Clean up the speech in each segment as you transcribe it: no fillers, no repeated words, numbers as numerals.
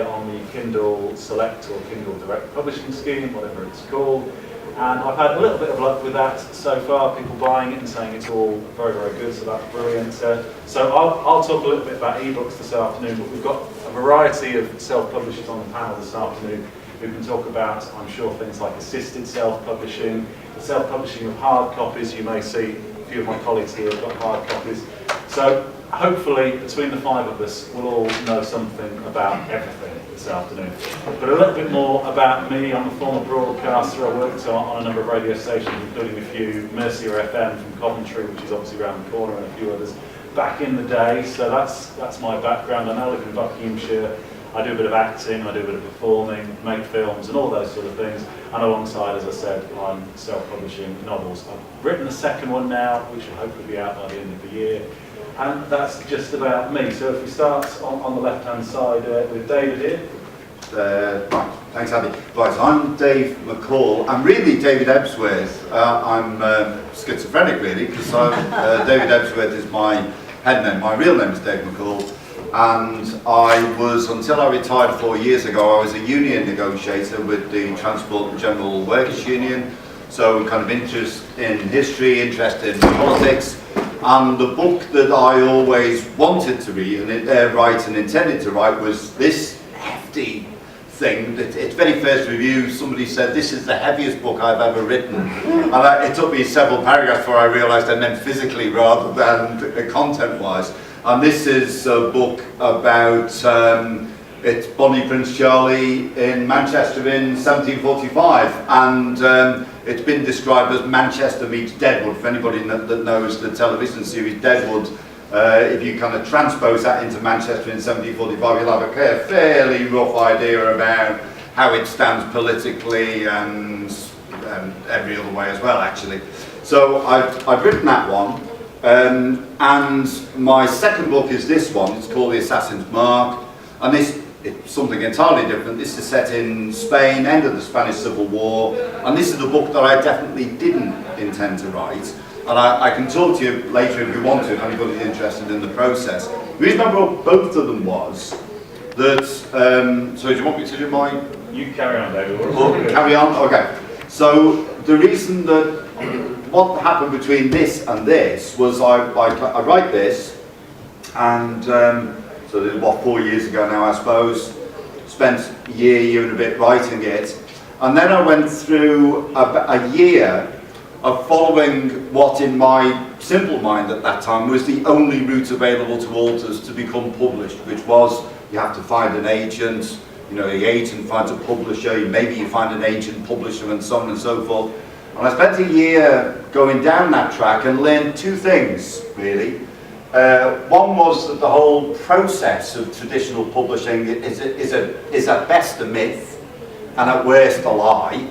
on the Kindle Select or Kindle Direct Publishing Scheme, whatever it's called. And I've had a little bit of luck with that so far, people buying it and saying it's all very, very good, so that's brilliant. So I'll talk a little bit about ebooks this afternoon, but we've got a variety of self-publishers on the panel this afternoon who can talk about, I'm sure, things like assisted self-publishing, the self-publishing of hard copies. You may see a few of my colleagues here have got hard copies. So hopefully, between the five of us, we'll all know something about everything this afternoon. But a little bit more about me. I'm a former broadcaster. I worked on a number of radio stations, including a few, Mercia FM from Coventry, which is obviously around the corner, and a few others back in the day. So that's my background. I now live in Buckinghamshire. I do a bit of acting, I do a bit of performing, make films and all those sort of things. And alongside, as I said, I'm self-publishing novels. I've written the second one now, which will hopefully be out by the end of the year. And that's just about me. So if we start on the left-hand side with David here. Right, thanks Andy. Right, so I'm Dave McCall. I'm really David Ebsworth. I'm schizophrenic really, because David Ebsworth is my head name. My real name is Dave McCall. And I was, until I retired 4 years ago, I was a union negotiator with the Transport and General Workers Union. So kind of interest in history, interest in politics. And the book that I always wanted to read and write and intended to write was this hefty thing. Its very first review, somebody said, this is the heaviest book I've ever written. And it took me several paragraphs before I realised I meant physically rather than content-wise. And this is a book about it's Bonnie Prince Charlie in Manchester in 1745, and it's been described as Manchester meets Deadwood. For anybody that knows the television series Deadwood, if you kind of transpose that into Manchester in 1745, you'll have a fairly rough idea about how it stands politically and every other way as well, actually. So I've written that one. And my second book is this one. It's called The Assassin's Mark, and it's something entirely different. This is set in Spain, end of the Spanish Civil War, and this is the book that I definitely didn't intend to write. And I can talk to you later if you want to, if anybody's interested in the process. The reason I wrote both of them was that, so do you want me to do my... You carry on, David. Carry on? Okay. So the reason that, what happened between this and this was I write this, and so this is what, 4 years ago now I suppose, spent a year and a bit writing it, and then I went through a year of following what in my simple mind at that time was the only route available to authors to become published, which was you have to find an agent, you know, the agent finds a publisher, maybe you find an agent publisher and so on and so forth. And I spent a year going down that track and learned two things, really. One was that the whole process of traditional publishing is at best a myth, and at worst a lie.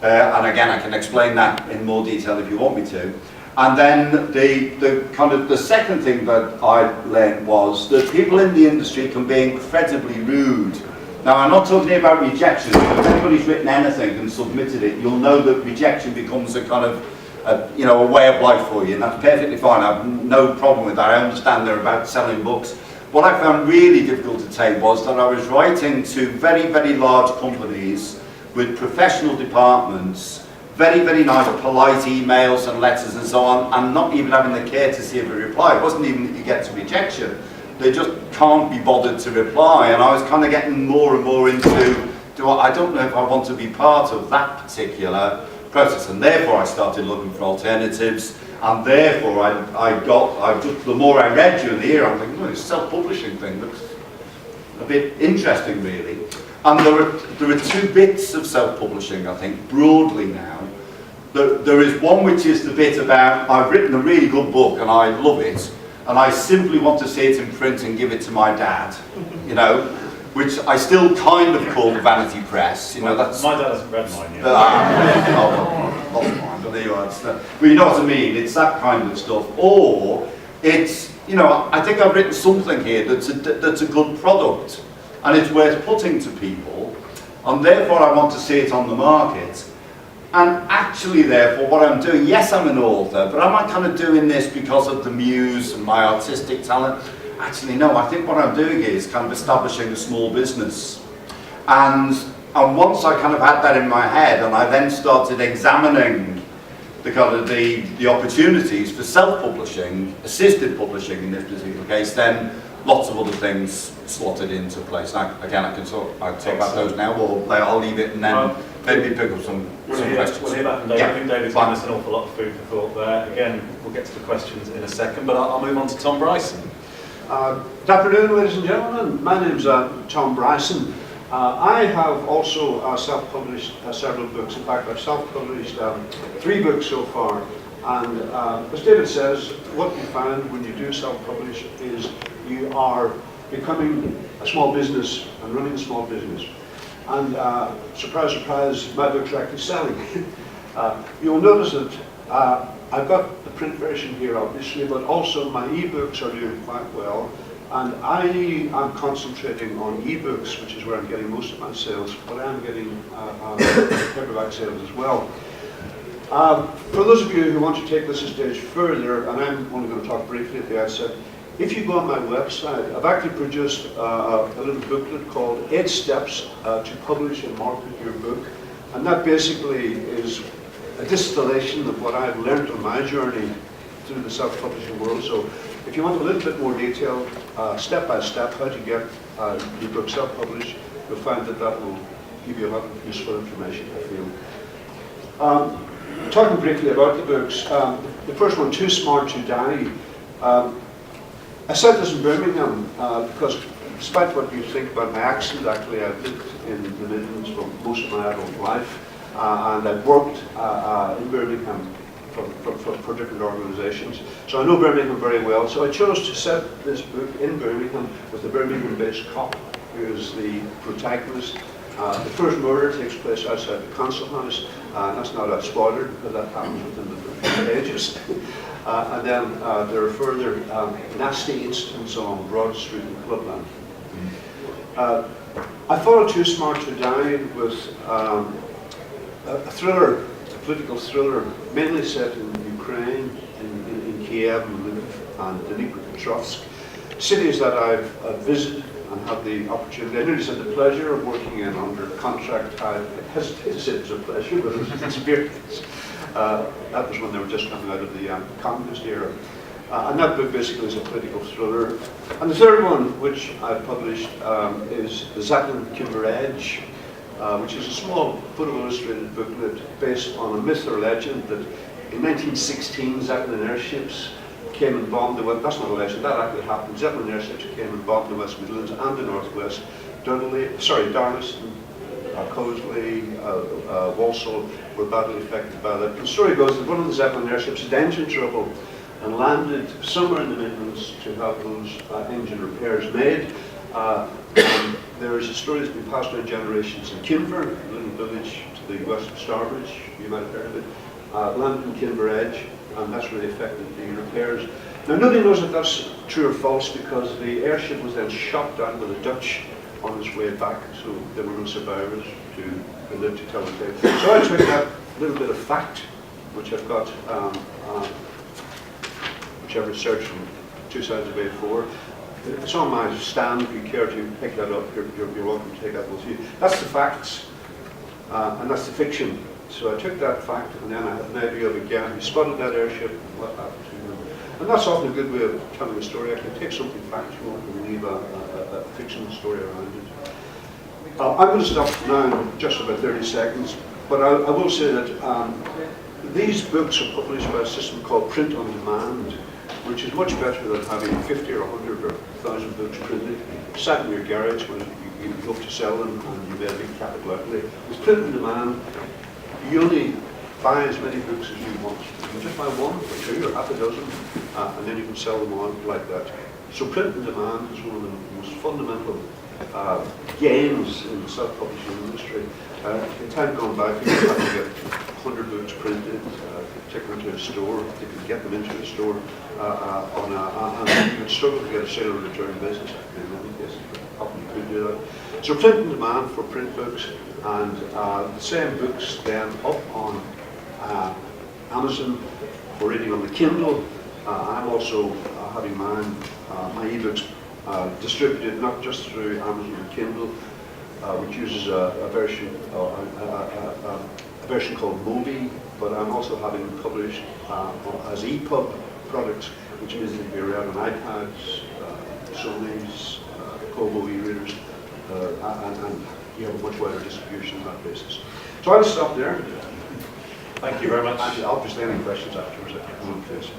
And again, I can explain that in more detail if you want me to. And then the second thing that I learned was that people in the industry can be incredibly rude. Now, I'm not talking about rejection. If anybody's written anything and submitted it, you'll know that rejection becomes a kind of, a way of life for you, and that's perfectly fine. I have no problem with that. I understand they're about selling books. What I found really difficult to take was that I was writing to very, very large companies with professional departments, very, very nice, polite emails and letters and so on, and not even having the courtesy of a reply. It wasn't even that you get to rejection. They just can't be bothered to reply, and I was kind of getting more and more into, I don't know if I want to be part of that particular process, and therefore I started looking for alternatives, and therefore the more I read during the year, I'm thinking, this self-publishing thing looks a bit interesting, really. And there are two bits of self-publishing, I think, broadly now. There is one which is the bit about, I've written a really good book and I love it, and I simply want to see it in print and give it to my dad, which I still kind of call vanity press. That's my dad hasn't read mine yet. Not mine, but there you are. But you know what I mean, it's that kind of stuff. Or it's, I think I've written something here that's a good product, and it's worth putting to people, and therefore I want to see it on the market. And actually, therefore, what I'm doing, yes, I'm an author, but am I kind of doing this because of the muse and my artistic talent? actually no, I think what I'm doing is kind of establishing a small business. And once I kind of had that in my head, and I then started examining the kind of the opportunities for self-publishing, assisted publishing in this particular case, then lots of other things slotted into place. Now, again, I can talk about those now, or I'll leave it and then maybe pick up some questions. We'll hear back from David. Yeah, I think David's given us an awful lot of food for thought there. Again, we'll get to the questions in a second, but I'll move on to Tom Bryson. Good afternoon, ladies and gentlemen. My name's Tom Bryson. I have also self-published several books. In fact, I've self-published 3 books so far. And as David says, what you find when you do self-publish is you are becoming a small business and running a small business. And surprise, surprise, my books are actually selling. You'll notice that I've got the print version here, obviously, but also my e-books are doing quite well. And I am concentrating on e-books, which is where I'm getting most of my sales, but I am getting paperback sales as well. For those of you who want to take this a stage further, and I'm only going to talk briefly at the outset, if you go on my website, I've actually produced a little booklet called 8 Steps to Publish and Market Your Book. And that basically is a distillation of what I've learned on my journey through the self-publishing world. So if you want a little bit more detail, step by step, how to get your book self-published, you'll find that that will give you a lot of useful information, I feel. Talking briefly about the books, the first one, Too Smart to Die. I said this in Birmingham because despite what you think about my accent, actually I've lived in the Midlands for most of my adult life, and I've worked in Birmingham for different organisations. So I know Birmingham very well. So I chose to set this book in Birmingham with a Birmingham-based cop who is the protagonist. The first murder takes place outside the council house. That's not a spoiler because that happens within the first pages. And then there are further nasty incidents on Broad Street and Clubland. I followed Too Smart to Die with a thriller, a political thriller, mainly set in Ukraine, in Kiev and Lviv and Dnipropetrovsk, cities that I've visited and had the opportunity, I nearly said the pleasure of working in under contract. I hesitate to say it was a pleasure, but it was an experience. That was when they were just coming out of the communist era. And that book basically is a political thriller. And the third one, which I published, is The Zachlin Kimber Edge, which is a small photo illustrated booklet based on a myth or legend that in 1916 Zachlin airships came and bombed the West. That's not a legend, that actually happened. Zeppelin airships came and bombed the West Midlands and the Northwest. Darlaston, Cosley, Walsall were badly affected by that. The story goes that one of the Zeppelin airships had engine trouble and landed somewhere in the Midlands to have those engine repairs made. And there is a story that's been passed down generations in Kinver, a little village to the west of Starbridge, you might have heard of it. Landed in Kimber Edge, and that's really affected the repairs. Now nobody knows if that's true or false because the airship was then shot down with the Dutch on its way back, so there were no survivors to live to tell the tale. So I took that little bit of fact, which I've got, which I've researched from 2 sides of A4. It's on my stand. If you care to pick that up, you're welcome to take that with you. That's the facts, and that's the fiction. So I took that fact, and then I had an idea of a guy who spotted that airship and what happened to him. And that's often a good way of telling a story. I can take something factual and leave a fictional story around it. I'm going to stop now in just about 30 seconds, but I will say that these books are published by a system called Print on Demand, which is much better than having 50 or 100 or 1,000 books printed, sat in your garage when you hope to sell them and you made a big capital outlay. With Print on Demand, you only buy as many books as you want. You can just buy 1 or 2 or half a dozen, and then you can sell them on like that. So Print on Demand is one of the most fundamental gains in the self-publishing industry. In time gone by, people had to get 100 books printed, take them to a store, they could get them into a store, and you would struggle to get a sale or return business in many cases, but often you could do that. So Print on Demand for print books, and the same books then up on Amazon for reading on the Kindle. I'm also having my ebooks distributed not just through Amazon and Kindle, which uses a version called Mobi, but I'm also having them published as EPUB products, which means they can be read on iPads, Sony's, Kobo e-readers, and you have a much wider distribution on that basis. So I'll stop there. Thank you very much. Obviously, any questions afterwards, I can move this.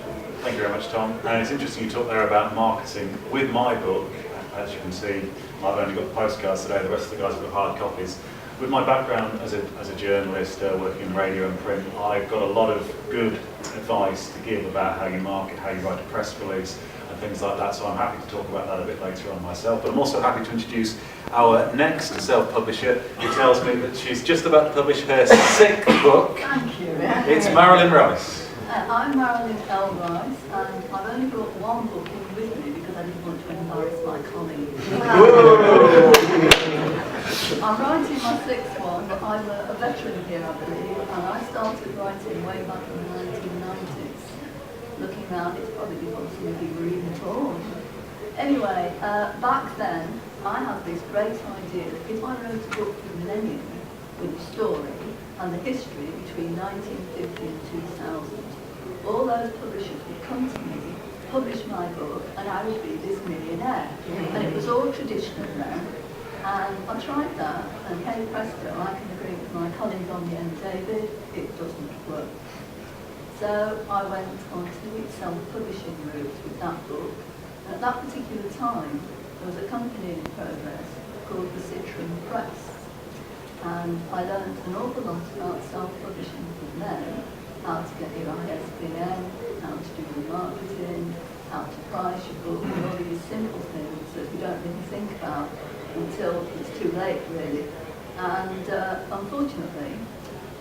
Thank you very much, Tom. And it's interesting you talked there about marketing. With my book, as you can see, I've only got the postcards today, the rest of the guys have got hard copies. With my background as a journalist, working in radio and print, I've got a lot of good advice to give about how you market, how you write a press release, and things like that. So I'm happy to talk about that a bit later on myself. But I'm also happy to introduce our next self-publisher, who tells me that she's just about to publish her 6th book. Thank you. It's Marilyn Rice. I'm Marilyn L. Rice, and I've only brought one book in with me because I didn't want to embarrass my colleagues. I'm writing my 6th one, but I'm a veteran here, I believe, and I started writing way back in the 1990s. Looking around, it's probably before some of you were even born. Anyway, back then, I had this great idea that if I wrote a book for the millennium with a story and the history between 1950 and 2000, all those publishers would come to me, publish my book, and I would be this millionaire. And it was all traditional then. And I tried that, and hey presto, I can agree with my colleague on the end, David, it doesn't work. So I went on to the self-publishing route with that book. And at that particular time, there was a company in progress called the Citron Press. And I learned an awful lot about self-publishing from them, how to get your ISBN, how to do your marketing, how to price your book, and all these simple things that you don't really think about until it's too late, really. And unfortunately,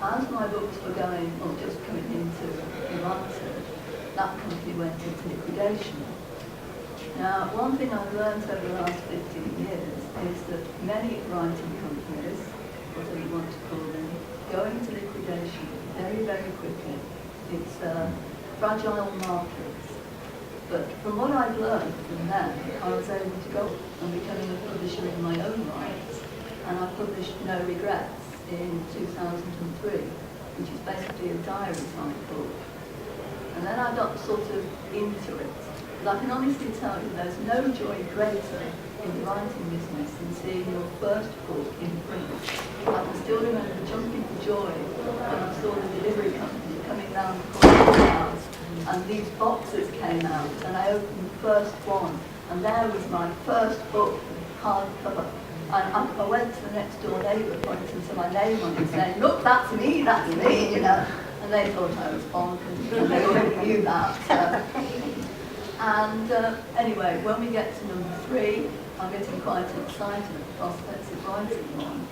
as my books were going, or just coming into the market, that company went into liquidation. Now, one thing I've learned over the last 15 years is that many writing companies, whatever you want to call them, go into liquidation very, very quickly. It's a fragile market. But from what I've learned from them, I was able to go and becoming a publisher in my own right, and I published No Regrets in 2003, which is basically a diary type book. And then I got sort of into it. But I can honestly tell you there's no joy greater in the writing business than seeing your first book in print. I can still remember jumping for joy when I saw the delivery company coming down the corner of the house, and these boxes came out, and I opened the first one, and there was my first book, hardcover. And I went to the next door neighbour, pointing to my name on it, saying, "Look, that's me, you know." And they thought I was bonkers, and they already knew that. Anyway, when we get to number 3, I'm getting quite excited at the prospects of writing one.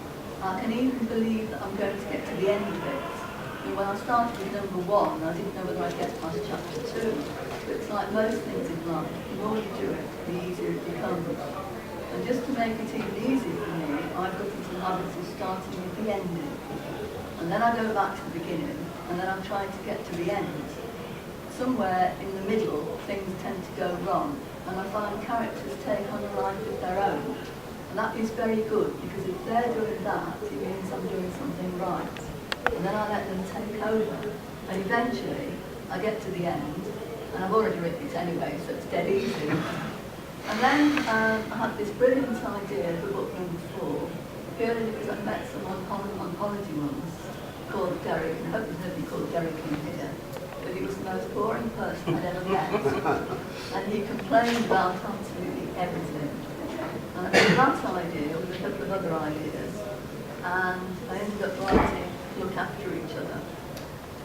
I can even believe that I'm going to get to the end of it. And when I started with number 1, I didn't know whether I'd get past chapter 2. But it's like most things in life, the more you do it, the easier it becomes. And just to make it even easier for me, I've got into the habit of starting with the ending. And then I go back to the beginning, and then I'm trying to get to the end. Somewhere in the middle, things tend to go wrong, and I find characters take on a life of their own. And that is very good, because if they're doing that, it means I'm doing something right. And then I let them take over. And eventually, I get to the end, and I've already written it anyway, so it's dead easy. And then I had this brilliant idea for book number 4, purely because I met someone on oncology once called Derek, and I hope there's nobody called Derek in here, but he was the most boring person I'd ever met. And he complained about absolutely everything. And I got that idea with a couple of other ideas, and I ended up writing Look After Each Other.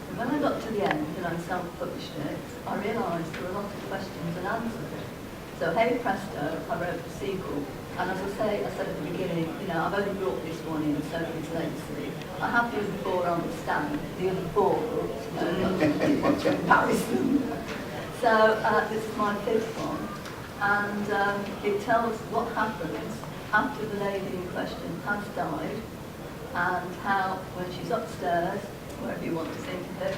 And when I got to the end and I self-published it, I realised there were a lot of questions and answers. So hey presto, I wrote the sequel. And as I said at the beginning, you know, I've only brought this one in, so it's legacy. I have the other 4 on the stand, the other 4 books, I didn't want to embarrass them. So this is my 5th one, and it tells what happens after the lady in question has died, and how when she's upstairs, wherever you want to think of it,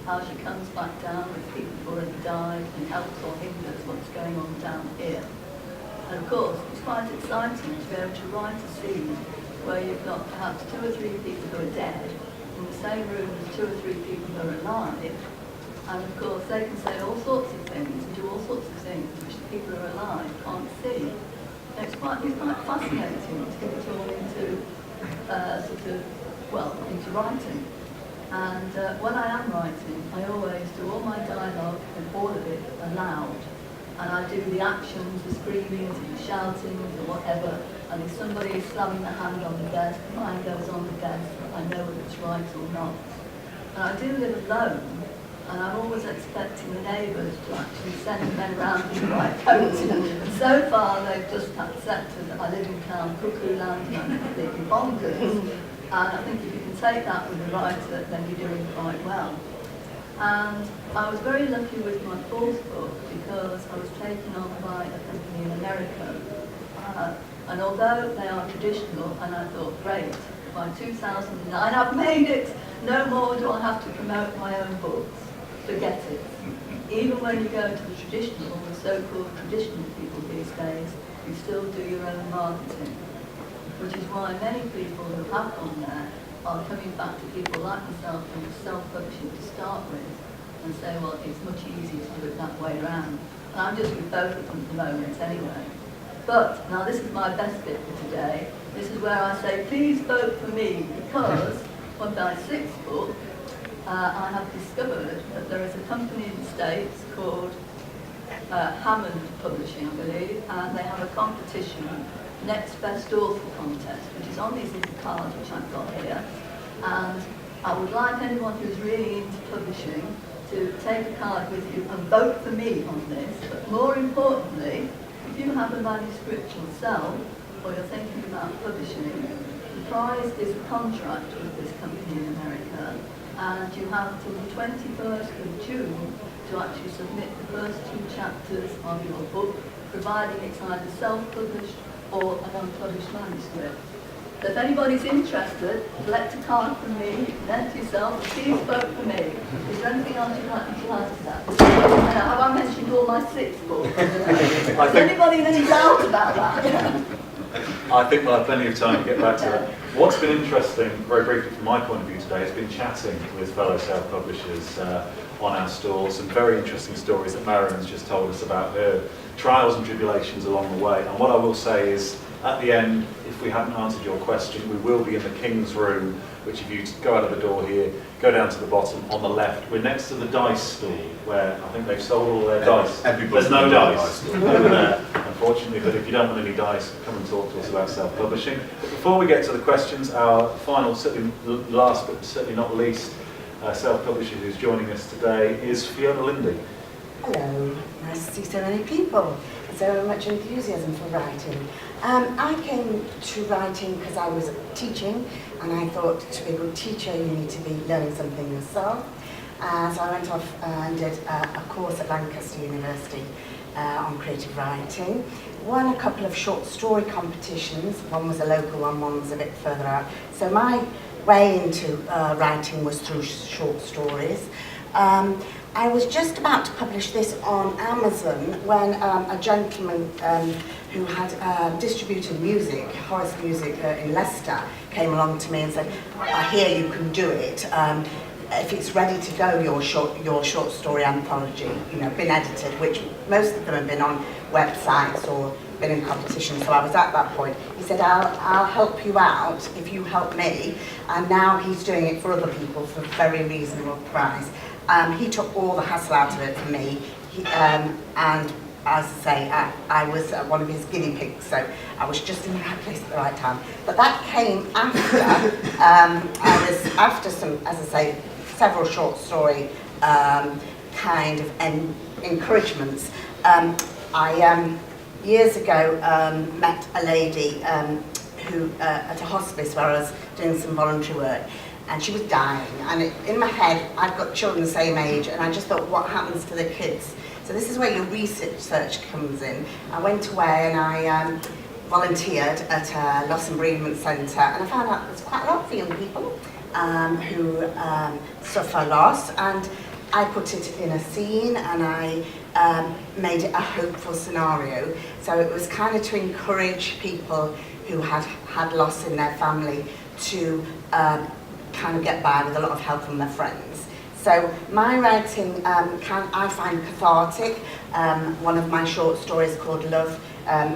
how she comes back down with people who've already died and helps or hinders what's going on down here. And of course, it's quite exciting to be able to write a scene where you've got perhaps 2 or 3 people who are dead in the same room as 2 or 3 people who are alive. And of course, they can say all sorts of things and do all sorts of things which the people who are alive can't see. And it's quite fascinating to get it all into into writing. And when I am writing, I always do all my dialogue and all of it aloud. And I do the actions, the screamings, the shoutings, or whatever. And if somebody is slamming their hand on the desk, mine goes on the desk. I know whether it's right or not. And I do live alone. And I'm always expecting the neighbours to actually send men around in white coats. And so far, they've just accepted that I live in town, cuckoo land, and I'm completely bonkers. And I think if you can take that with a writer, then you're doing quite well. And I was very lucky with my 4th book because I was taken on by a company in America. And although they are traditional, and I thought, great, by 2009 I've made it, no more do I have to promote my own books. Forget it. Even when you go to the traditional, the so-called traditional people these days, you still do your own marketing. Which is why many people who have gone there are coming back to people like myself who are self-publishing to start with and say, well, it's much easier to do it that way around. And I'm just with both of them at the moment anyway. But, now this is my best bit for today, this is where I say, please vote for me, because on my 6th book, I have discovered that there is a company in the States called Hammond Publishing, I believe, and they have a competition, Next Best Author Contest, which is on these little cards which I've got here. And I would like anyone who's really into publishing to take a card with you and vote for me on this. But more importantly, if you have a manuscript yourself, or you're thinking about publishing, the prize is a contract with this company in America, and you have till the 21st of June to actually submit the first 2 chapters of your book, providing it's either self-published or an unpublished manuscript. So if anybody's interested, collect a card from me, send to yourself, please vote for me. Is there anything else you'd like me to add to that? Have I mentioned all my 6 books? Is anybody in any doubt about that? I think we'll have plenty of time to get back to that. What's been interesting, very briefly from my point of view today, has been chatting with fellow self-publishers on our stall. Some very interesting stories that Marilyn's just told us about her trials and tribulations along the way. And what I will say is, at the end, if we haven't answered your question, we will be in the King's Room, which if you go out of the door here, go down to the bottom on the left. We're next to the dice stall, where I think they've sold all their dice. Everybody's There's no got a dice dice over there, unfortunately, but if you don't want any dice, come and talk to us about self-publishing. But before we get to the questions, our final, certainly last but certainly not least, self-publisher who's joining us today is Fiona Linday. Hello, nice to see so many people. So much enthusiasm for writing. I came to writing because I was teaching, and I thought to be a good teacher you need to be learning something yourself. So I went off and did a course at Lancaster University on creative writing. Won a couple of short story competitions. One was a local one was a bit further out. So my way into writing was through short stories. I was just about to publish this on Amazon when a gentleman who had distributed music, Horace Music in Leicester, came along to me and said, I hear you can do it. If it's ready to go, your short story anthology, been edited, which most of them have been on websites or been in competition. So I was at that point. He said, I'll help you out if you help me. And now he's doing it for other people for a very reasonable price. He took all the hassle out of it for me, and as I say, I was one of his guinea pigs, so I was just in the right place at the right time. But that came after, after some, as I say, several short story kind of encouragements. I years ago met a lady who at a hospice where I was doing some voluntary work. And she was dying, and in my head, I've got children the same age, and I just thought, what happens to the kids? So this is where your research comes in. I went away and I volunteered at a loss and bereavement centre, and I found out there's quite a lot of young people who suffer loss, and I put it in a scene and I made it a hopeful scenario. So it was kind of to encourage people who had loss in their family to kind of get by with a lot of help from their friends. So my writing I find cathartic. One of my short stories called Love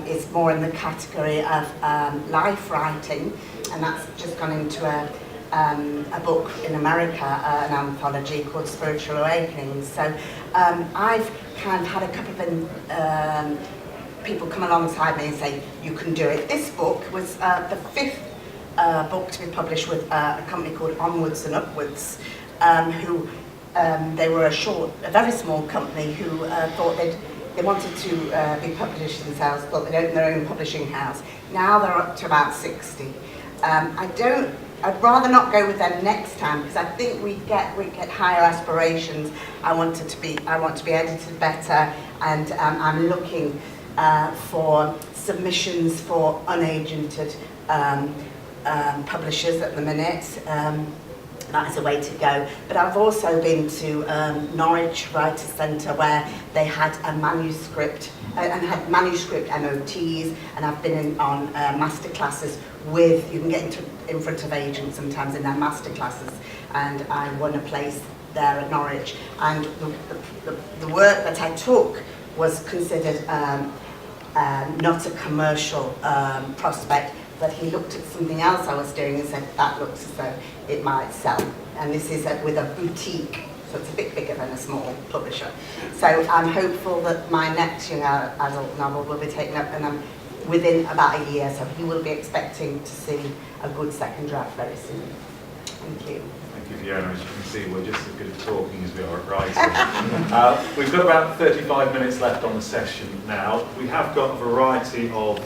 is more in the category of life writing, and that's just gone into a book in America, an anthology called Spiritual Awakenings. So I've kind of had a couple of people come alongside me and say, you can do it. This book was the 5th book to be published with a company called Onwards and Upwards, who they were a very small company who thought they wanted to be published themselves, thought they'd open their own publishing house. Now they're up to about 60. I'd rather not go with them next time, because I think we get higher aspirations. I want to be edited better, and I'm looking for submissions for unagented publishers at the minute. That is a way to go. But I've also been to Norwich Writers Centre, where they had a manuscript and had manuscript MOTs, and I've been on masterclasses with, you can get in front of agents sometimes in their masterclasses, and I won a place there at Norwich. And the work that I took was considered not a commercial prospect, but he looked at something else I was doing and said, that looks as though it might sell. And this is with a boutique, so it's a bit bigger than a small publisher. So I'm hopeful that my next young adult novel will be taken up, and I'm within about a year, so he will be expecting to see a good second draft very soon. Thank you. Thank you, Fiona. As you can see, we're just as good at talking as we are at writing. We've got about 35 minutes left on the session now. We have got a variety of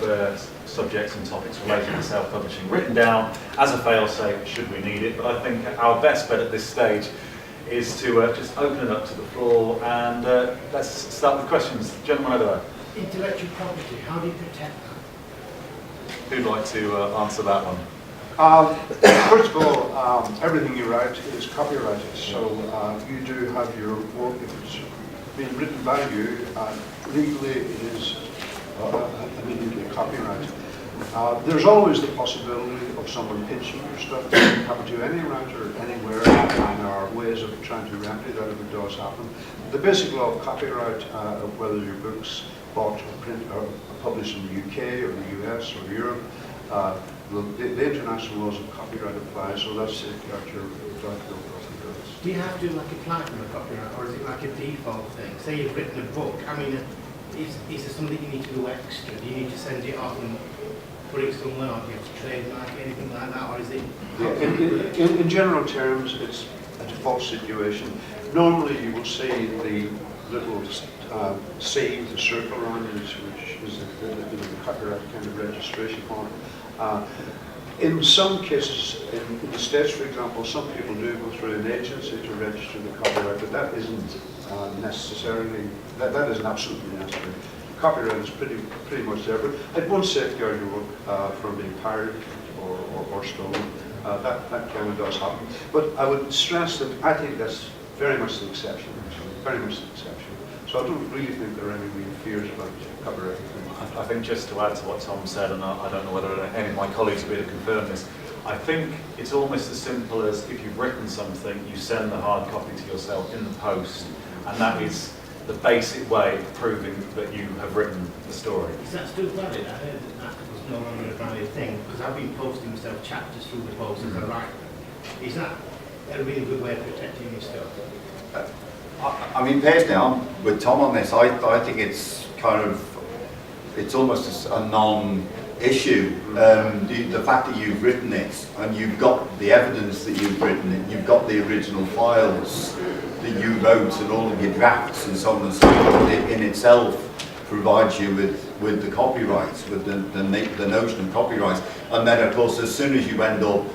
subjects and topics related to self-publishing written down as a fail-safe should we need it, but I think our best bet at this stage is to just open it up to the floor, and let's start with questions. Gentleman over there. Intellectual property, how do you protect that? Who'd like to answer that one? First of all, everything you write is copyrighted, so you do have your work, if it's being written by you, legally it is immediately copyrighted. There's always the possibility of someone pinching your stuff. It can happen to any writer anywhere, and there are ways of trying to remedy that if it does happen. The basic law of copyright, whether your book's bought or print or published in the UK or the US or Europe, the international laws of copyright apply, so that's safeguard your intellectual property rights. Do you have to like apply for a copyright, or is it like a default thing? Say you've written a book, I mean, is there something you need to do extra? Do you need to send it off and put it somewhere, or do you have to trademark it, anything like that, or is it? In general terms, it's a default situation. Normally you will see the little C, the circle around it, which is the copyright kind of registration form. In some cases, in the States, for example, some people do go through an agency to register the copyright, but that isn't necessarily, that isn't absolutely necessary. Copyright is pretty much there, but it won't safeguard your work from being pirated or stolen. That kind of does happen. But I would stress that I think that's very much the exception, actually, very much the exception. So I don't really think there are any real fears about copyright. I think just to add to what Tom said, and I don't know whether any of my colleagues will be able to confirm this, I think it's almost as simple as if you've written something, you send the hard copy to yourself in the post, and that is the basic way of proving that you have written the story. Is that still valid? I heard that was no longer a valid thing, because I've been posting myself chapters through the post as a writer. Is that a really good way of protecting your stuff? I mean, personally, I'm with Tom on this. I think it's kind of, it's almost a non-issue. The fact that you've written it and you've got the evidence that you've written it, you've got the original files that you wrote and all of your drafts and so on and so forth, it in itself provides you with the copyrights, with the notion of copyrights. And then, of course, as soon as you end up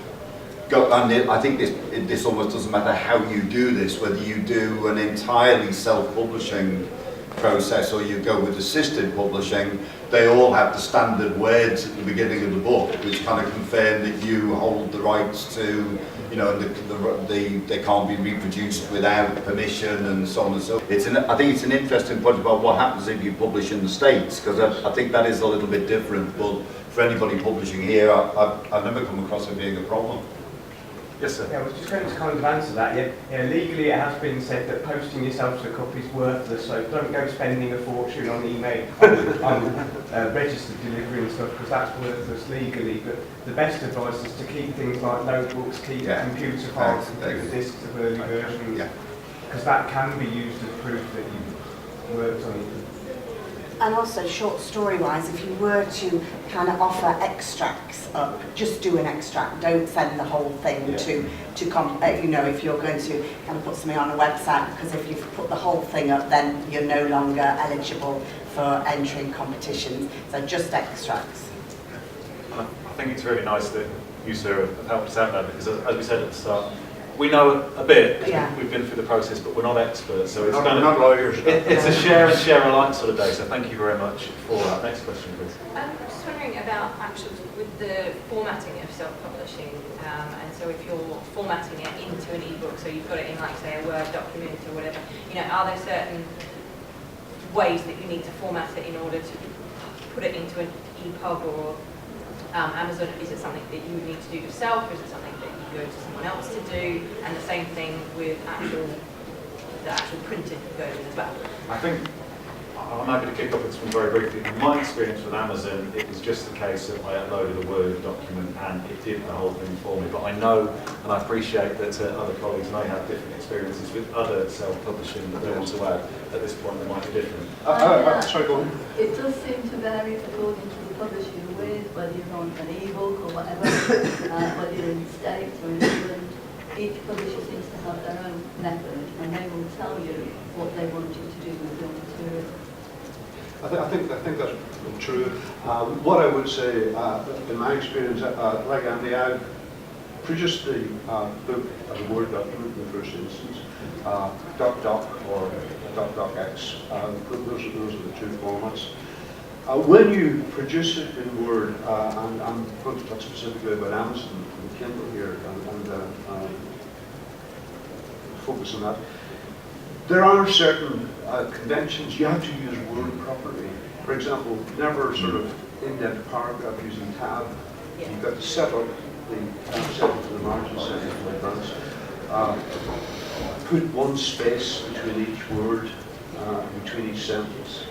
and I think this almost doesn't matter how you do this, whether you do an entirely self-publishing process or you go with assisted publishing, they all have the standard words at the beginning of the book, which kind of confirm that you hold the rights to, you know, they can't be reproduced without permission and so on and so forth. I think it's an interesting point about what happens if you publish in the States, because I think that is a little bit different, but for anybody publishing here, I've never come across it being a problem. Yes, sir. Yeah, I was just going to kind of answer that. Yeah, legally it has been said that posting yourself to a copy is worthless, so don't go spending a fortune on email, on registered delivery and stuff, because that's worthless legally. But the best advice is to keep things like notebooks, keep computer files, computer discs of early versions, because that can be used as proof that you worked on it. And also, short story-wise, if you were to kind of offer extracts up, just do an extract. Don't send the whole thing to you know, if you're going to kind of put something on a website, because if you've put the whole thing up, then you're no longer eligible for entering competitions. So just extracts. I think it's really nice that you, sir, have helped us out there, because as we said at the start, we know a bit, because we've been through the process, but we're not experts, so it's kind of not lawyers. It's a share and share alike sort of day. So thank you very much for that. Next question, please. I'm just wondering about actually with the formatting of self-publishing, and so if you're formatting it into an ebook, so you've got it in, like, say, a Word document or whatever, you know, are there certain ways that you need to format it in order to put it into an EPUB or Amazon? Is it something that you need to do yourself, or is it something that you go to someone else to do? And the same thing with the actual printed version as well. I think I'm happy to kick off this one very briefly. In my experience with Amazon, it was just the case that I uploaded a Word document and it did the whole thing for me. But I know and I appreciate that other colleagues may have different experiences with other self-publishing that they want to add. At this point, they might be different. Sorry, go on. It does seem to vary according to the publisher you're with, whether you're on an ebook or whatever, whether you're in the States or in England. Each publisher seems to have their own method, and they will tell you what they want you to do with your material. I think that's true. What I would say, in my experience, like Andy, I've produced the book as a Word document in the first instance, .doc or .docx. Those are the two formats. When you produce it in Word, and I'm going to talk specifically about Amazon and Kindle here, and focus on that. There are certain conventions. You have to use Word properly. For example, never sort of indent paragraph using tab. You've got to set up the margin setting in advance. Put one space between each word, between each sentence.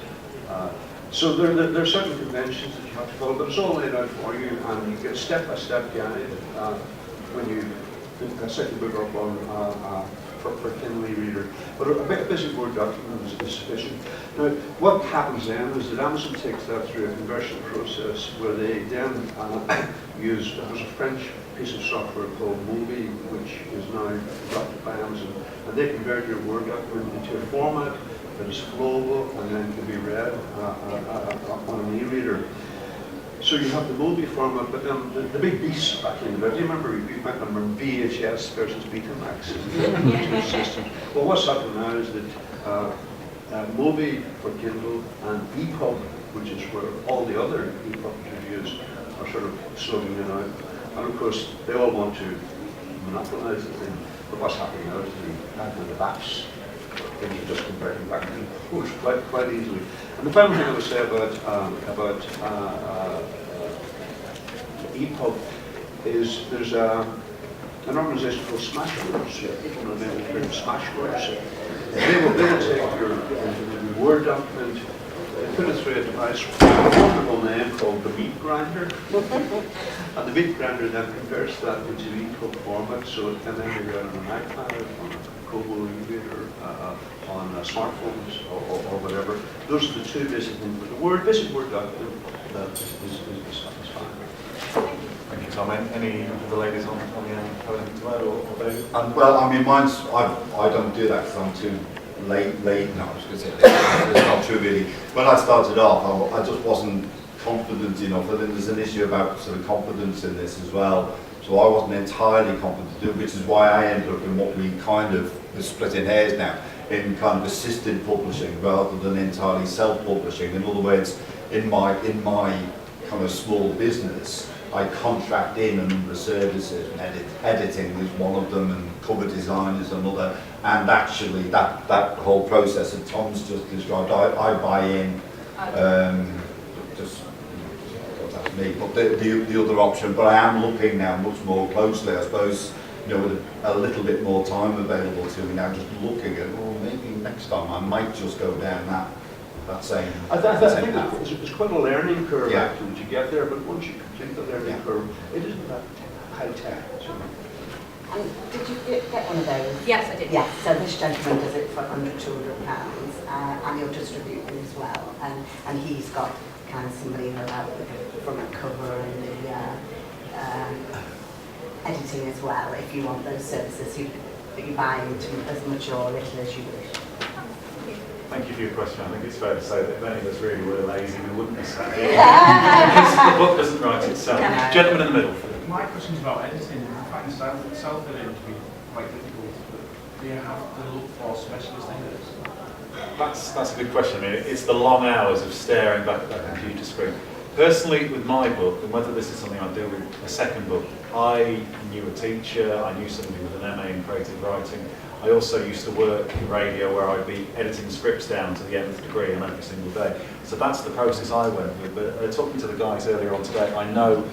So there are certain conventions that you have to follow, but it's all laid out for you, and you get a step-by-step guide when you set the book up on for Kindle reader. But a basic Word document is sufficient. Now, what happens then is that Amazon takes that through a conversion process where they then use, there's a French piece of software called Mobi, which is now adopted by Amazon, and they convert your Word document into a format that is flowable and then can be read on an e-reader. So you have the Mobi format, but then the big beasts back in there. Do you remember, you might remember VHS versus Betamax systems? Well, what's happening now is that Mobi for Kindle and EPUB, which is where all the other EPUB reviews are sort of slugging it out. And of course, they all want to monopolize the thing. But what's happening now is the advent of apps. Things are just converting back and forth quite easily. And the final thing I would say about EPUB is there's an organisation called Smashwords. People know the name of Smashwords. They will take your Word document, put it through a device with a wonderful name called the Meat Grinder. And the Meat Grinder then converts that into EPUB format, so it can then be read on an iPad, on a Kobo e-reader, on smartphones or whatever. Those are the two basic things. But the basic Word document is fine. Thank you, Tom. Any of the ladies on the end have anything to add, or David? Well, I mean, I don't do that because I'm too late. No, I was going to say it's not true really. When I started off, I just wasn't confident enough. I think there's an issue about sort of confidence in this as well. So I wasn't entirely confident to do it, which is why I ended up in what we kind of are splitting hairs now, in kind of assisted publishing rather than entirely self-publishing. In other words, in my kind of small business, I contract in a number of services, and editing is one of them, and cover design is another. And actually, that whole process that Tom's just described, I buy in. Just that's me. But the other option, but I am looking now much more closely, I suppose. You know, with a little bit more time available to me now, just looking at, oh, maybe next time I might just go down that same. I think it's quite a learning curve Yeah. actually to get there, but once you complete the learning curve, it isn't that high tech. And did you get one of those? Yes, I did. Yes, so this gentleman does it for under £200, and he'll distribute them as well. And he's got kind of somebody who help with the front cover and the editing as well, if you want those services. You buy into as much or little as you wish. Thank you for your question. I think it's fair to say that if any of us really were lazy, we wouldn't have sat here. Because the book doesn't write itself. No. Gentleman in the middle. My question is about editing. I find self-editing to be quite difficult, but do you have to look for specialist editors? That's a good question. I mean, it's the long hours of staring back at that computer screen. Personally, with my book, and whether this is something I do with a second book, I knew a teacher, I knew somebody with an MA in creative writing. I also used to work in radio where I'd be editing scripts down to the nth degree on every single day. So that's the process I went with. But talking to the guys earlier on today, I know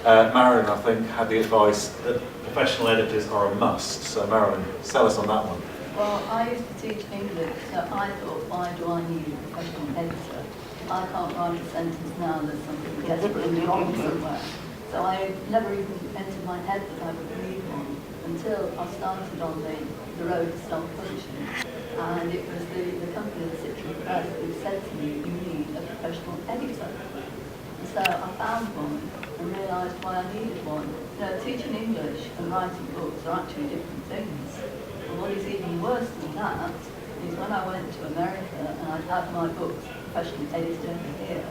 Marilyn, I think, had the advice that professional editors are a must. So Marilyn, sell us on that one. Well, I used to teach English, so I thought, why do I need a professional editor? I can't write a sentence now, there's something desperately wrong somewhere. So I never even entered my head that I would need one until I started on the road to self-publishing. And it was the company, the Citron Press, who said to me, you need a professional editor. And so I found one and realised why I needed one. You know, teaching English and writing books are actually different things. And what is even worse than that is when I went to America and I'd had my books professionally edited over here,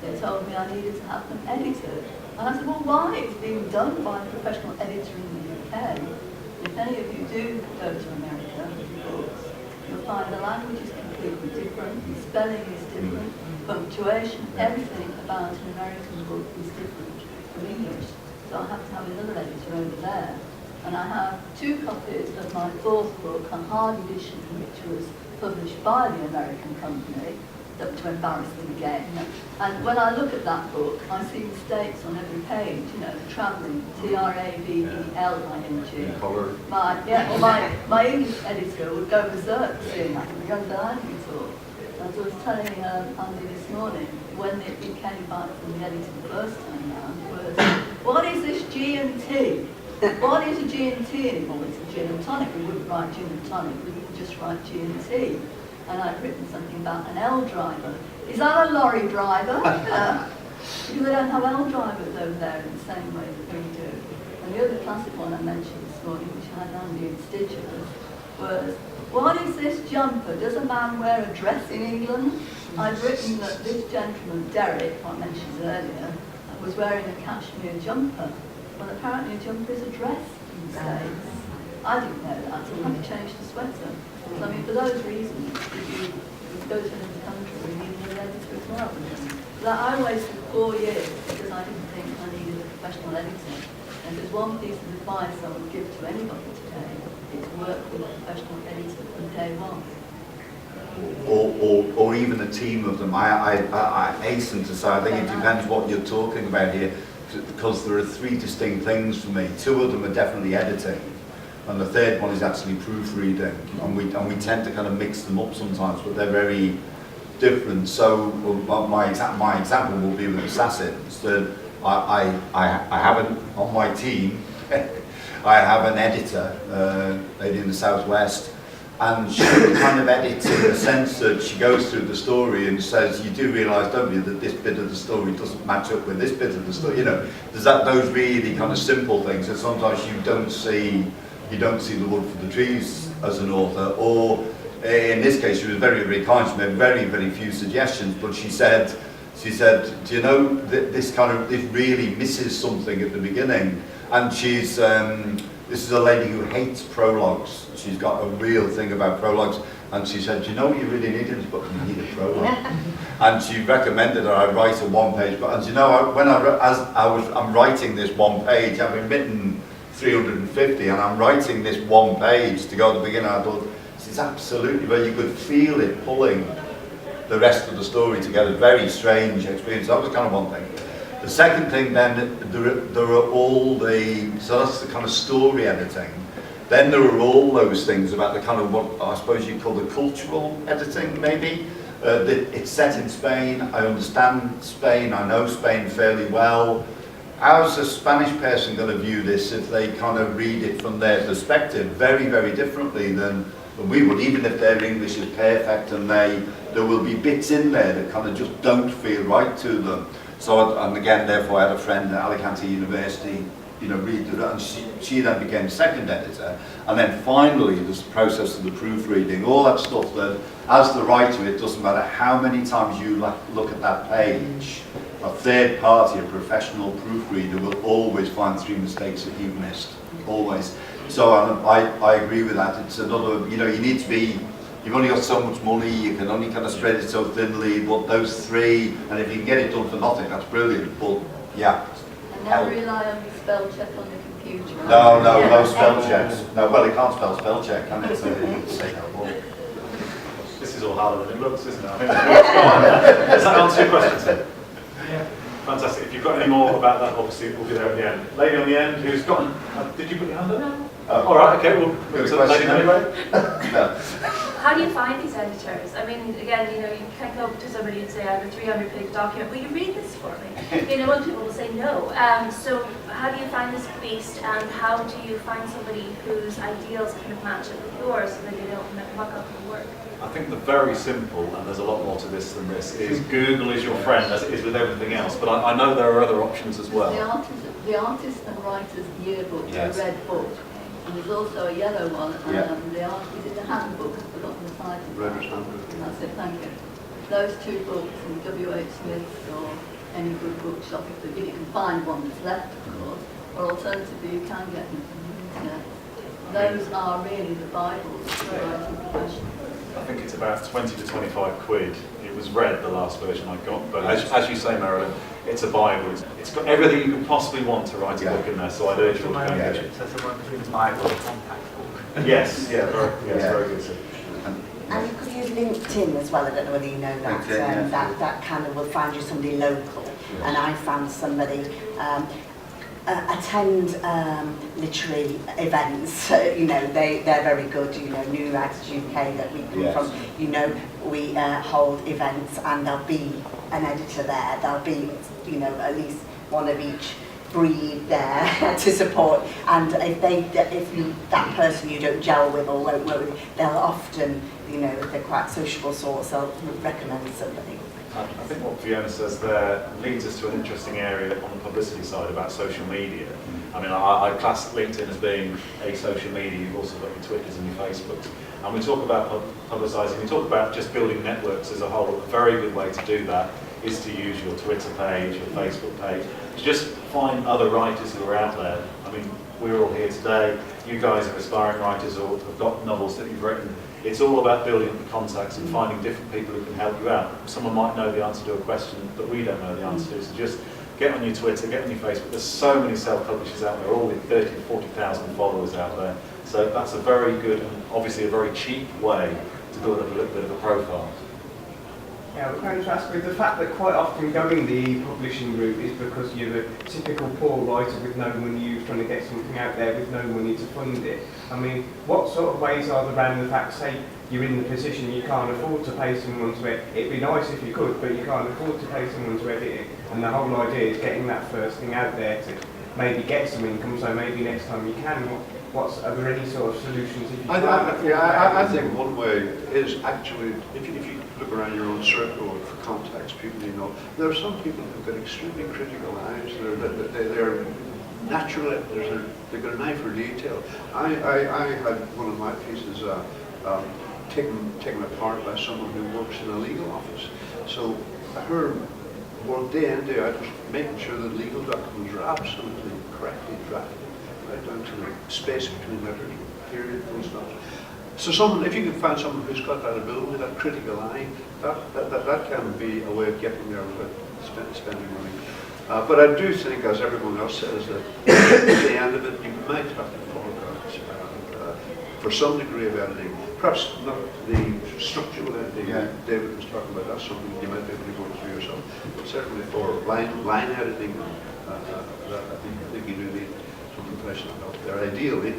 they told me I needed to have them edited. And I said, well, why? It's being done by a professional editor in the UK. If any of you do go to America with your books, you'll find the language is completely different, the spelling is different, punctuation, everything about an American book is different from English. So I have to have another editor over there. And I have 2 copies of my 4th book, a hard edition, which was published by the American company, to embarrass them again. And when I look at that book, I see mistakes on every page, you know, travelling, T-R-A-V-E-L-I-N-G. My English editor would go berserk seeing that and be underlining it all. As I was telling Andy this morning, when it came back from the editor the first time round, it was, what is this G&T? What is a G&T anymore? It's a gin and tonic. We wouldn't write gin and tonic, we would just write G&T. And I'd written something about an L driver. Is that a lorry driver? Because they don't have L drivers over there in the same way that we do. And the other classic one I mentioned this morning, which had Andy in stitches, was, what is this jumper? Does a man wear a dress in England? I'd written that this gentleman, Derek, who I mentioned earlier, was wearing a cashmere jumper. Well, apparently a jumper is a dress in the States. I didn't know that, so I had to change the sweater. So, I mean, for those reasons, if you go to another country, you need another editor as well. So I wasted 4 years because I didn't think I needed a professional editor. And there's one piece of advice I would give to anybody today, it's work with a professional editor from day one. Or even a team of them. I hasten to say, I think it depends what you're talking about here, because there are 3 distinct things for me. 2 of them are definitely editing, and the 3rd one is actually proofreading. And we tend to kind of mix them up sometimes, but they're very different. So my example will be with Assassins. That I haven't on my team. I have an editor, lady in the southwest, and she kind of edits in the sense that she goes through the story and says, you do realise, don't you, that this bit of the story doesn't match up with this bit of the story. You know, there's those really kind of simple things that sometimes you don't see the wood for the trees as an author. Or in this case, she was very, very kind. She made very, very few suggestions, but she said, do you know that this really misses something at the beginning? And she's this is a lady who hates prologues. She's got a real thing about prologues, and she said, do you know what you really need in this book? You need a prologue. and she recommended that I write a one-page book. And you know, I'm writing this one page, I've written 350, and I'm writing this one page to go to the beginning. I thought, this is absolutely where you could feel it pulling the rest of the story together. Very strange experience. That was kind of one thing. The second thing then, there are all the, so that's the kind of story editing. Then there are all those things about the kind of what I suppose you call the cultural editing, maybe. It's set in Spain, I understand Spain, I know Spain fairly well. How's a Spanish person going to view this if they kind of read it from their perspective? Very, very differently than we would, even if their English is perfect, and there will be bits in there that kind of just don't feel right to them. So, and again, therefore, I had a friend at Alicante University, you know, read it, and she then became second editor. And then finally, this process of the proofreading, all that stuff that, as the writer, it doesn't matter how many times you look at that page, a third party, a professional proofreader, will always find 3 mistakes that you've missed, always. So I agree with that. It's another, you know, you need to be, you've only got so much money, you can only kind of spread it so thinly, but those 3, and if you can get it done for nothing, that's brilliant, but yeah. And never rely on your spell check on the computer. Right? No spell checks. No, well, it can't spell check, can it? So you say that word. This is all harder than it looks, isn't it? I mean, does that answer your question, Tim? Yeah. Fantastic. If you've got any more about that, obviously we'll be there at the end. Lady on the end, who's got? Did you put your hand up? No. Oh. All right. Okay. We'll move to the lady anyway. No. How do you find these editors? I mean, again, you know, you can't go up to somebody and say, I have a 300-page document, will you read this for me? You know, most people will say no. So how do you find this beast, and how do you find somebody whose ideals kind of match up with yours so that you don't muck up the work? I think the very simple, and there's a lot more to this than this, is Google is your friend, as it is with everything else. But I know there are other options as well. The artist and writer's yearbook, Yes. the red book. And there's also a yellow one, Yeah. is it the handbook? I've forgotten the title. Writer's Handbook. That's it, thank you. Those 2 books in W.H. Smith's or any good bookshop, if you can find one that's left, of course, or alternatively you can get them from the internet. Those are really the Bibles for the writing profession. I think it's about 20 to 25 quid. It was red, the last version I got, but as you say, Marilyn, it's a Bible. It's got everything you could possibly want to write a book in there, so I'd urge you to go and get it. So somewhere between the Bible and compact book. Yes, very good. Sir. And you could use LinkedIn as well. I don't know whether you know that. LinkedIn, That kind of will find you somebody local. And I found somebody attend literary events. You know, they're very good. You know, New Writers UK that we come from. You know, we hold events, and there'll be an editor there. There'll be, you know, at least one of each breed there to support. And if that person you don't gel with or won't work with, they'll often, you know, if they're quite sociable sorts, they'll recommend somebody. I think what Fiona says there leads us to an interesting area on the publicity side about social media. I mean, I class LinkedIn as being a social media. You've also got your Twitters and your Facebooks. And we talk about publicising, we talk about just building networks as a whole. A very good way to do that is to use your Twitter page, your Facebook page, to just find other writers who are out there. I mean, we're all here today. You guys are aspiring writers or have got novels that you've written. It's all about building up the contacts and finding different people who can help you out. Someone might know the answer to a question that we don't know the answer to, so just get on your Twitter, get on your Facebook. There's so many self-publishers out there, all with 30 to 40,000 followers out there. So that's a very good and obviously a very cheap way to build up a little bit of a profile. Yeah, we're going to ask with the fact that quite often going the publishing route is because you're a typical poor writer with no money, you're trying to get something out there with no money to fund it. I mean, what sort of ways are there around the fact, say, you're in the position you can't afford to pay someone to edit. It'd be nice if you could, but you can't afford to pay someone to edit it. And the whole idea is getting that first thing out there to maybe get some income, so maybe next time you can. Are there any sort of solutions? If you I think one way is actually, if you look around your own circle of contacts, people you know, there are some people who've got extremely critical eyes. They're natural editors. They've got an eye for detail. I had one of my pieces taken apart by someone who works in a legal office. So her work day in, day out was making sure that legal documents are absolutely correctly drafted, right down to the space between letters, period, full stops. So someone, if you can find someone who's got that ability, that critical eye, that can be a way of getting there without spending money. But I do think, as everyone else says, that at the end of it, you might have to photograph for some degree of editing. Perhaps not the structural editing David was talking about. That's something you might be able to go through yourself. But certainly for line editing, I think you do need some professional help there. Ideally.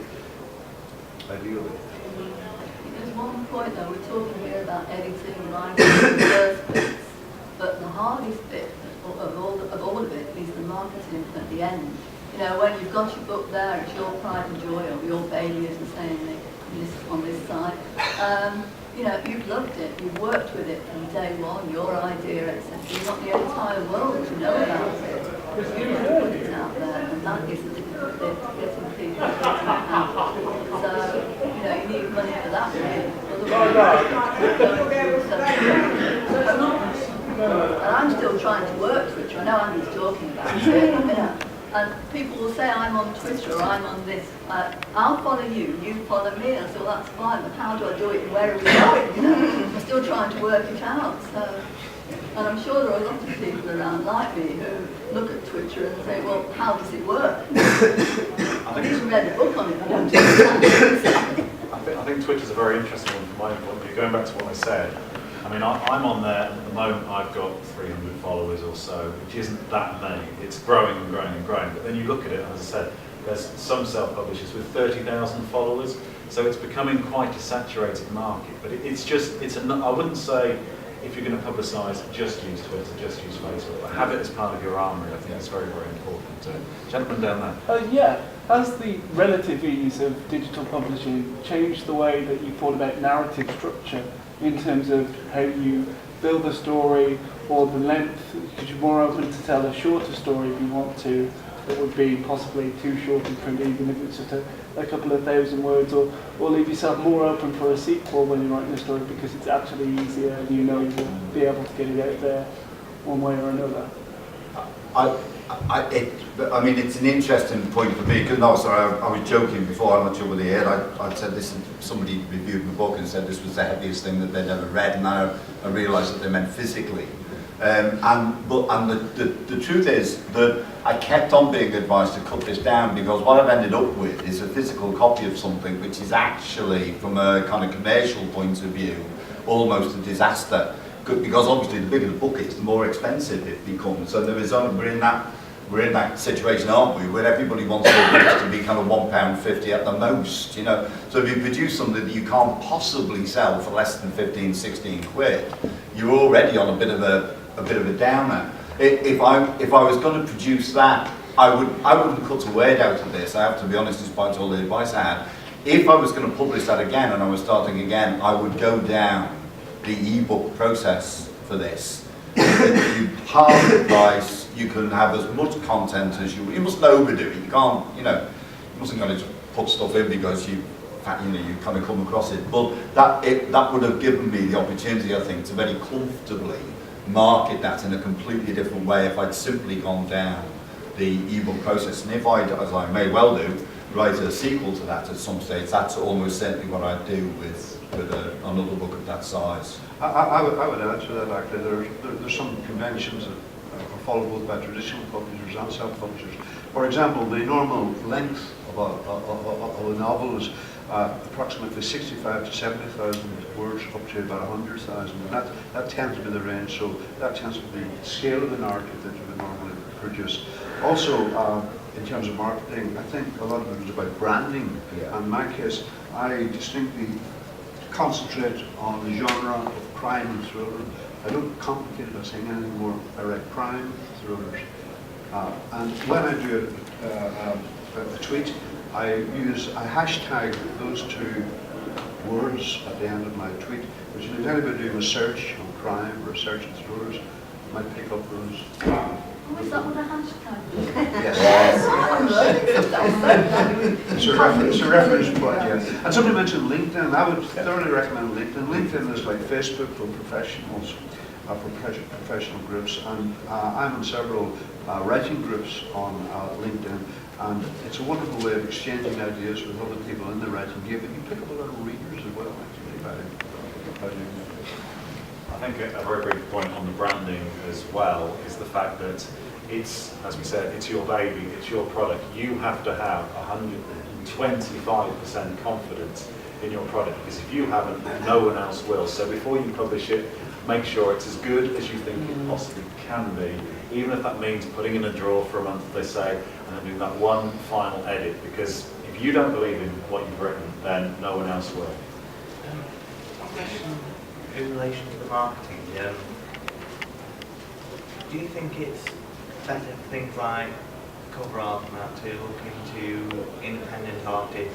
There's one point though, we're talking here about editing, writing, the first bits, but the hardest bit of all of it is the marketing at the end. You know, when you've got your book there, it's your pride and joy, or your baby, as we're saying on this side. You know, you've loved it, you've worked with it from day one, your idea, etc. You've got the entire world to know about it. You have to put it out there, and that is the difficult bit, getting people to put it out. So, you know, you need money for that, really. And I'm still trying to work Twitter. I know Andy's talking about it. You know, and people will say I'm on Twitter or I'm on this. I'll follow you, you follow me. And so that's fine. But how do I do it? And where are we going? You know, I'm still trying to work it out. So, and I'm sure there are a lot of people around like me who look at Twitter and say, well, how does it work? I've even read a book on it. I don't understand. I think Twitter's a very interesting one from my point of view. Going back to what I said, I mean, I'm on there, and at the moment I've got 300 followers or so, which isn't that many. It's growing and growing and growing. But then you look at it, and as I said, there's some self-publishers with 30,000 followers, so it's becoming quite a saturated market. But I wouldn't say, if you're going to publicise, just use Twitter, just use Facebook, but have it as part of your armoury. I think it's very, very important. Gentleman down there. Yeah. Has the relative ease of digital publishing changed the way that you thought about narrative structure in terms of how you build a story or the length? Because you're more open to tell a shorter story if you want to, that would be possibly too short in print, even if it's just a couple of thousand words, or leave yourself more open for a sequel when you're writing a story because it's actually easier and you know you'll be able to get it out there one way or another. I mean, it's an interesting point for me, because I was joking before, I'm not sure whether you heard, I said this, somebody reviewed my book and said this was the heaviest thing that they'd ever read, and now I realised that they meant physically. The truth is that I kept on being advised to cut this down, because what I've ended up with is a physical copy of something which is actually, from a kind of commercial point of view, almost a disaster. Because obviously the bigger the book is, the more expensive it becomes. So we're in that situation, aren't we, where everybody wants their books to be kind of £1.50 at the most, you know. So if you produce something that you can't possibly sell for less than 15, 16 quid, you're already on a bit of a downer. If I was going to produce that, I wouldn't cut a word out of this. I have to be honest, despite all the advice I had. If I was going to publish that again and I was starting again, I would go down the ebook process for this. You halve the price, you can have as much content as you mustn't overdo it. You can't, you mustn't kind of just put stuff in because you kind of come across it. But that would have given me the opportunity, I think, to very comfortably market that in a completely different way if I'd simply gone down the ebook process. And if I'd, as I may well do, write a sequel to that at some stage, that's almost certainly what I'd do with another book of that size. I would add to that, actually, there's some conventions that are followed both by traditional publishers and self-publishers. For example, the normal length of a novel is approximately 65 to 70,000 words, up to about 100,000, and that tends to be the range, so that tends to be the scale of the narrative that you would normally produce. Also, in terms of marketing, I think a lot of it is about branding. Yeah. And in my case, I distinctly concentrate on the genre of crime and thriller. I don't complicate it by saying anything more. I write crime thrillers. And when I do a tweet, I hashtag those two words at the end of my tweet, which means anybody doing a search on crime or a search on thrillers might pick up those. Oh, is that what a hashtag is? Yes. It's a reference point, yes. And somebody mentioned LinkedIn. I would thoroughly recommend LinkedIn. LinkedIn is like Facebook for professionals, for professional groups, and I'm in several writing groups on LinkedIn. And it's a wonderful way of exchanging ideas with other people in the writing game, but you pick up a lot of readers as well, actually, by doing that. I think a very brief point on the branding as well is the fact that it's, as we said, it's your baby, it's your product. You have to have 125% confidence in your product, because if you haven't, no one else will. So before you publish it, make sure it's as good as you think it possibly can be, even if that means putting in a drawer for a month, they say, and then doing that one final edit, because if you don't believe in what you've written, then no one else will. One question in relation to the marketing. Do you think it's better for things like cover art and that to look into independent artists,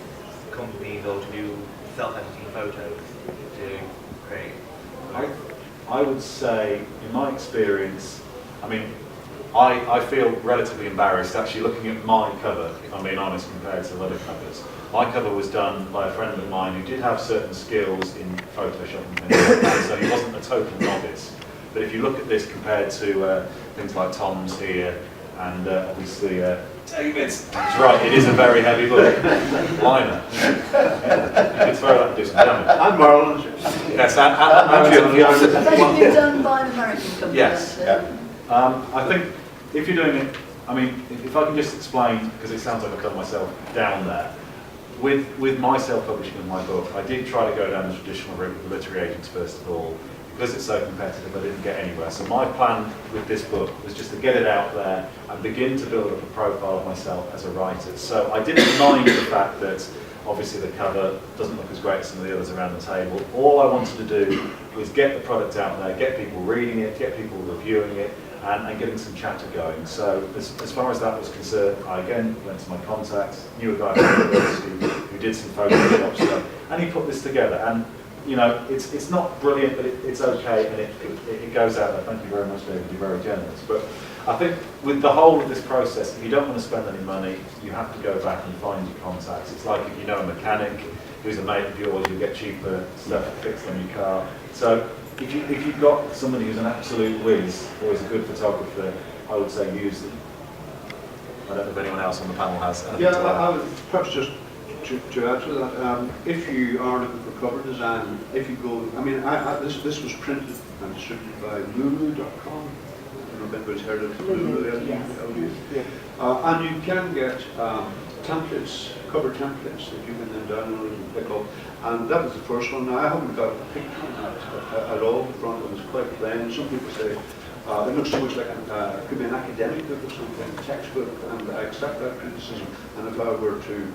companies, or to do self-editing photos to create? I would say, in my experience, I mean, I feel relatively embarrassed actually looking at my cover, if I'm being honest, compared to other covers. My cover was done by a friend of mine who did have certain skills in Photoshop and things like that, so he wasn't a total novice. But if you look at this compared to things like Tom's here, and obviously David's, that's right, it is a very heavy book. Liner. Yeah. You could throw that distance, damn it. And Marilyn. Yes, and Fiona. So you've been done by an American company? Yes. I think if you're doing it, I mean, if I can just explain, because it sounds like I've done myself down there. With my self-publishing of my book, I did try to go down the traditional route with literary agents first of all. Because it's so competitive, I didn't get anywhere. So my plan with this book was just to get it out there and begin to build up a profile of myself as a writer. So I didn't mind the fact that obviously the cover doesn't look as great as some of the others around the table. All I wanted to do was get the product out there, get people reading it, get people reviewing it, and getting some chatter going. So as far as that was concerned, I again went to my contacts, knew a guy from the university who did some Photoshop stuff, and he put this together. And you know, it's not brilliant, but it's okay, and it goes out there. Thank you very much, David. You're very generous. But I think with the whole of this process, if you don't want to spend any money, you have to go back and find your contacts. It's like if you know a mechanic who's a mate of yours, you get cheaper stuff fixed on your car. So if you've got somebody who's an absolute whiz or is a good photographer, I would say use them. I don't know if anyone else on the panel has anything to add. I would perhaps just to add to that, if you are looking for cover design, if you go, I mean, this was printed and distributed by Lulu.com. I don't know if anybody's heard of Lulu. Yes. And you can get templates, cover templates that you can then download and pick up. And that was the first one. Now, I haven't got a picture on that at all. The front one is quite plain. Some people say it looks so much like it could be an academic book or something, a textbook, and I accept that criticism. And if I were to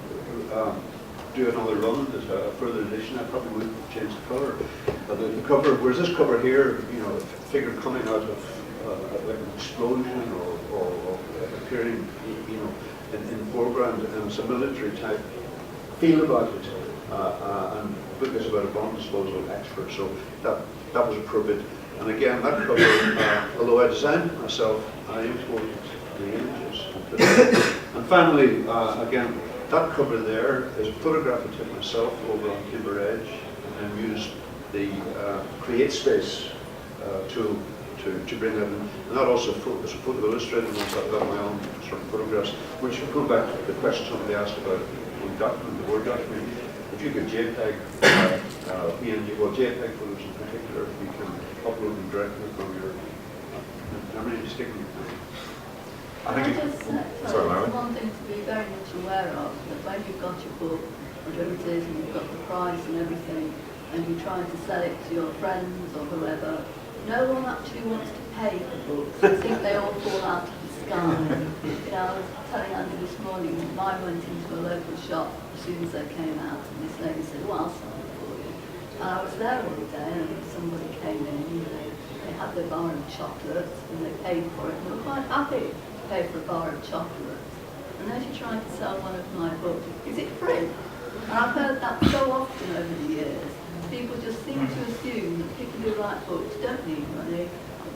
do another run as a further edition, I probably would change the colour. The cover, whereas this cover here, you know, a figure coming out of like an explosion or appearing, you know, in the foreground, and some military type feel about it. And the book is about a bomb disposal expert, so that was appropriate. And again, that cover, although I designed it myself, I imported the images. And finally, again, that cover there is a photograph I took myself over on Timber Edge, and then used the Create Space tool to bring that in. And that also is a photo illustrated once I've got my own sort of photographs, which, going back to the question somebody asked about the Word document, if you could JPEG, JPEG photos in particular, you can upload them directly from your memory stick. I think it's one thing to be very much aware of, that when you've got your book, whatever it is, and you've got the price and everything, and you're trying to sell it to your friends or whoever, no one actually wants to pay for books. I think they all fall out of the sky. You know, I was telling Andy this morning, mine went into a local shop as soon as they came out, and this lady said, well, I'll sell it for you. And I was there one day, and somebody came in, and they had their bar of chocolates, and they paid for it, and they were quite happy. Pay for a bar of chocolate, and as you're trying to sell one of my books, is it free? And I've heard that so often over the years. People just seem to assume that people who write books don't need money,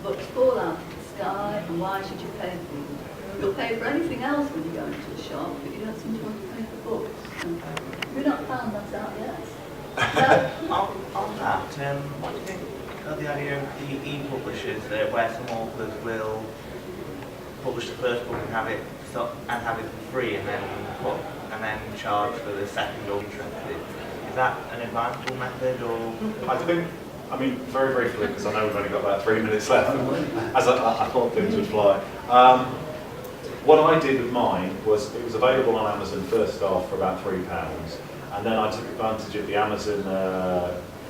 books fall out of the sky, and why should you pay for them? You'll pay for anything else when you go into a shop, but you don't seem to want to pay for books. We've not found that out yet. On that, what do you think of the idea of the e-publishers, where some authors will publish the first book and have it and have it for free, and then charge for the second or interested. Is that an advisable method, or? I think, I mean, very briefly, because I know we've only got about 3 minutes left, as I thought things would fly. What I did with mine was, it was available on Amazon first off for about £3, and then I took advantage of the Amazon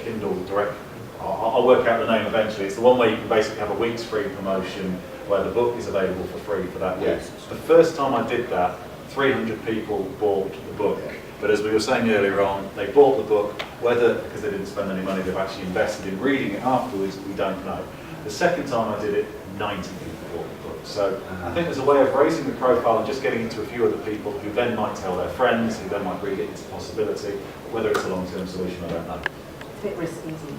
Kindle Direct. I'll work out the name eventually. It's the one where you can basically have a week's free promotion where the book is available for free for that week. Yes. The first time I did that, 300 people bought the book. But as we were saying earlier on, they bought the book, whether because they didn't spend any money, they've actually invested in reading it afterwards, we don't know. The second time I did it, 90 people bought the book. So I think there's a way of raising the profile and just getting it to a few other people who then might tell their friends, who then might read it into possibility. Whether it's a long-term solution, I don't know. It's a bit risky, isn't it?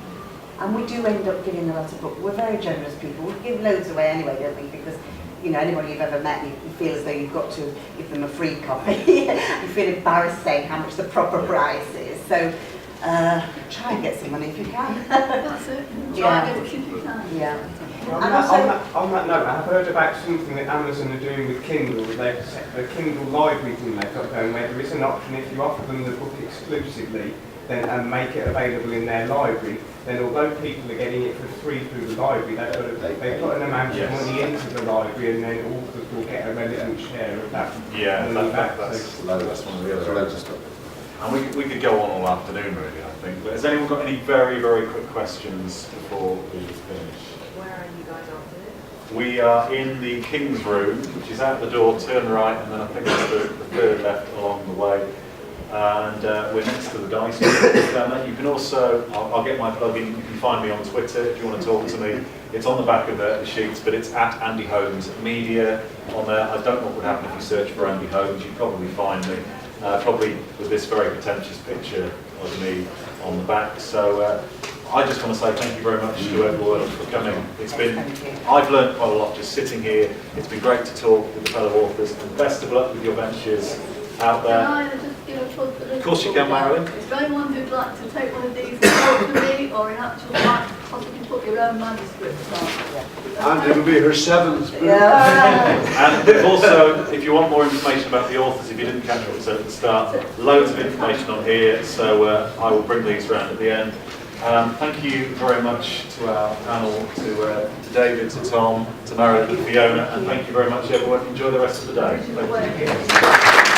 And we do end up giving a lot of books. We're very generous people. We give loads away anyway, don't we? Because, you know, anybody you've ever met, you feel as though you've got to give them a free copy. You feel embarrassed saying how much the proper price is. So try and get some money if you can. That's it. Try and get it if you can. Yeah. On And that note, I have heard about something that Amazon are doing with Kindle. They've set the Kindle library thing they've got going, where there is an option if you offer them the book exclusively, then and make it available in their library, then although people are getting it for free through the library, they put an amount of money into the library, and then authors will get a relevant share of that. Yeah, money back. that's one of the other. Loads of stuff. And we could go on all afternoon, really, I think. But has anyone got any very, very quick questions before we finish? Where are you guys after this? We are in the King's Room, which is out the door, turn right, and then I think it's the third left along the way. And we're next to the dice. You can also, I'll get my plug in, you can find me on Twitter if you want to talk to me. It's on the back of the sheets, but it's at Andy Holmes Media on there. I don't know what would happen if you search for Andy Holmes, you'd probably find me. Probably with this very pretentious picture of me on the back. So I just want to say thank you very much to everyone for coming. It's been, I've learned quite a lot just sitting here. It's been great to talk with the fellow authors, and best of luck with your ventures out there. Can I just give a plug for this? Of course you can, Marilyn. Is there anyone who'd like to take one of these and talk to me, or in actual fact possibly put your own manuscripts on? And it'll be her 7th book. And also, if you want more information about the authors, if you didn't catch what we said at the start, loads of information on here, so I will bring these around at the end. Thank you very much to our panel, to David, to Tom, to Marilyn, and Fiona, and thank you very much everyone. Enjoy the rest of the day. Thank you.